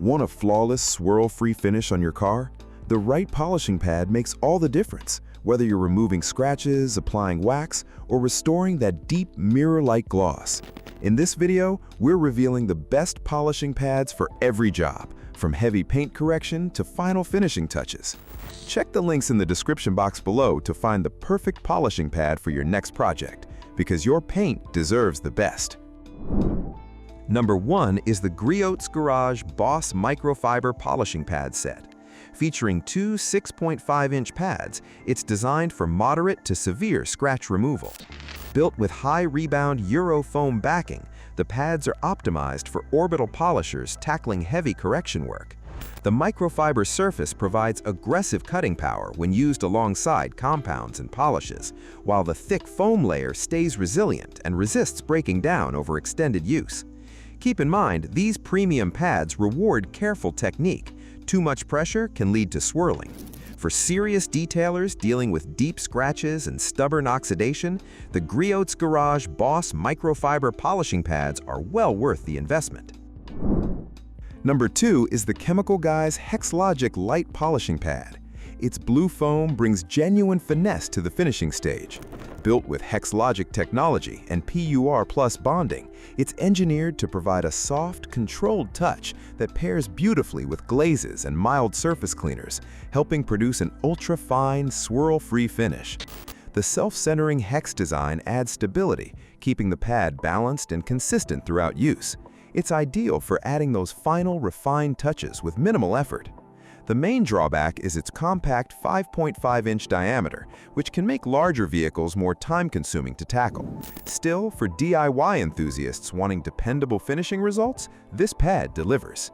Want a flawless, swirl-free finish on your car? The right polishing pad makes all the difference, whether you're removing scratches, applying wax, or restoring that deep mirror-like gloss. In this video, we're revealing the best polishing pads for every job, from heavy paint correction to final finishing touches. Check the links in the description box below to find the perfect polishing pad for your next project, because your paint deserves the best. Number 1 is the Griot's Garage Boss Microfiber Polishing Pad Set. Featuring two 6.5-inch pads, it's designed for moderate to severe scratch removal. Built with high-rebound Euro foam backing, the pads are optimized for orbital polishers tackling heavy correction work. The microfiber surface provides aggressive cutting power when used alongside compounds and polishes, while the thick foam layer stays resilient and resists breaking down over extended use. Keep in mind, these premium pads reward careful technique. Too much pressure can lead to swirling. For serious detailers dealing with deep scratches and stubborn oxidation, the Griot's Garage Boss Microfiber polishing pads are well worth the investment. Number 2 is the Chemical Guys Hex-Logic Light Polishing Pad. Its blue foam brings genuine finesse to the finishing stage. Built with Hex-Logic technology and PUR+ bonding, it's engineered to provide a soft, controlled touch that pairs beautifully with glazes and mild surface cleaners, helping produce an ultra-fine, swirl-free finish. The self-centering hex design adds stability, keeping the pad balanced and consistent throughout use. It's ideal for adding those final, refined touches with minimal effort. The main drawback is its compact 5.5-inch diameter, which can make larger vehicles more time-consuming to tackle. Still, for DIY enthusiasts wanting dependable finishing results, this pad delivers.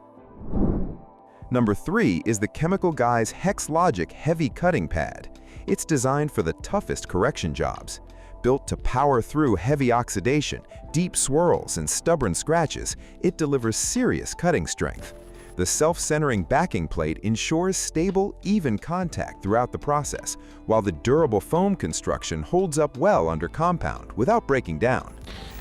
Number 3 is the Chemical Guys Hex-Logic Heavy Cutting Pad. It's designed for the toughest correction jobs. Built to power through heavy oxidation, deep swirls, and stubborn scratches, it delivers serious cutting strength. The self-centering backing plate ensures stable, even contact throughout the process, while the durable foam construction holds up well under compound without breaking down.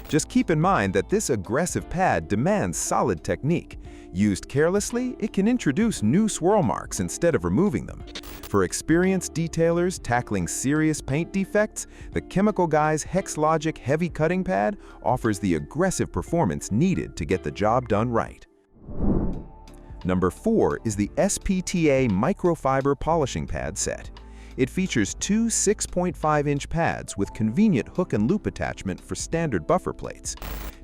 Just keep in mind that this aggressive pad demands solid technique. Used carelessly, it can introduce new swirl marks instead of removing them. For experienced detailers tackling serious paint defects, the Chemical Guys Hex-Logic Heavy Cutting Pad offers the aggressive performance needed to get the job done right. Number 4 is the SPTA Microfiber Polishing Pad Set. It features two 6.5-inch pads with convenient hook and loop attachment for standard buffer plates.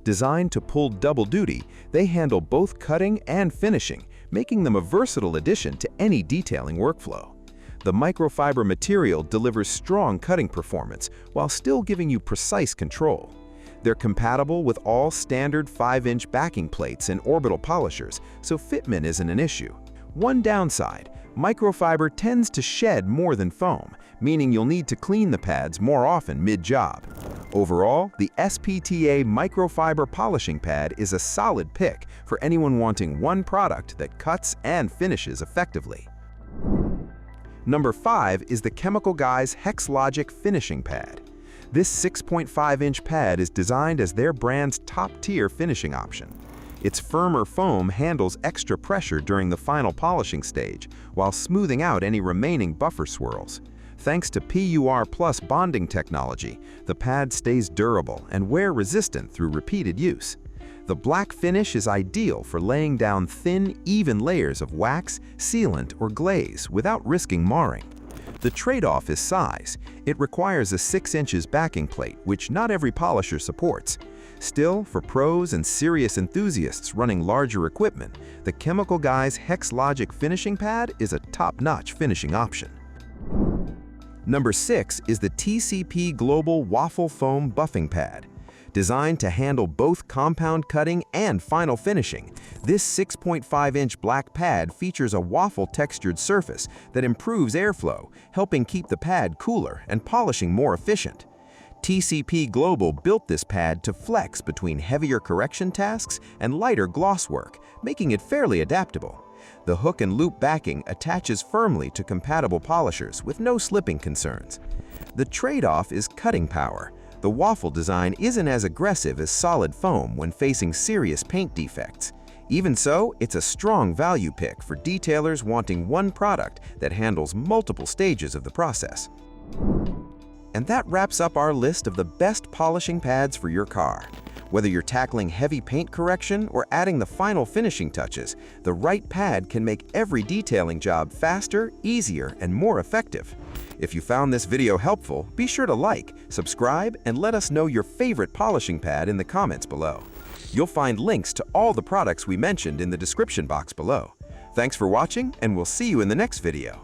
Designed to pull double duty, they handle both cutting and finishing, making them a versatile addition to any detailing workflow. The microfiber material delivers strong cutting performance while still giving you precise control. They're compatible with all standard 5-inch backing plates and orbital polishers, so fitment isn't an issue. One downside, microfiber tends to shed more than foam, meaning you'll need to clean the pads more often mid-job. Overall, the SPTA Microfiber Polishing Pad is a solid pick for anyone wanting one product that cuts and finishes effectively. Number 5 is the Chemical Guys Hex-Logic Finishing Pad. This 6.5-inch pad is designed as their brand's top-tier finishing option. Its firmer foam handles extra pressure during the final polishing stage, while smoothing out any remaining buffer swirls. Thanks to PUR+ bonding technology, the pad stays durable and wear-resistant through repeated use. The black finish is ideal for laying down thin, even layers of wax, sealant, or glaze without risking marring. The trade-off is size. It requires a 6 inches backing plate, which not every polisher supports. Still, for pros and serious enthusiasts running larger equipment, the Chemical Guys Hex-Logic Finishing Pad is a top-notch finishing option. Number 6 is the TCP Global Waffle Foam Buffing Pad. Designed to handle both compound cutting and final finishing, this 6.5-inch black pad features a waffle-textured surface that improves airflow, helping keep the pad cooler and polishing more efficient. TCP Global built this pad to flex between heavier correction tasks and lighter gloss work, making it fairly adaptable. The hook and loop backing attaches firmly to compatible polishers with no slipping concerns. The trade-off is cutting power. The waffle design isn't as aggressive as solid foam when facing serious paint defects. Even so, it's a strong value pick for detailers wanting one product that handles multiple stages of the process. And that wraps up our list of the best polishing pads for your car. Whether you're tackling heavy paint correction or adding the final finishing touches, the right pad can make every detailing job faster, easier, and more effective. If you found this video helpful, be sure to like, subscribe, and let us know your favorite polishing pad in the comments below. You'll find links to all the products we mentioned in the description box below. Thanks for watching, and we'll see you in the next video.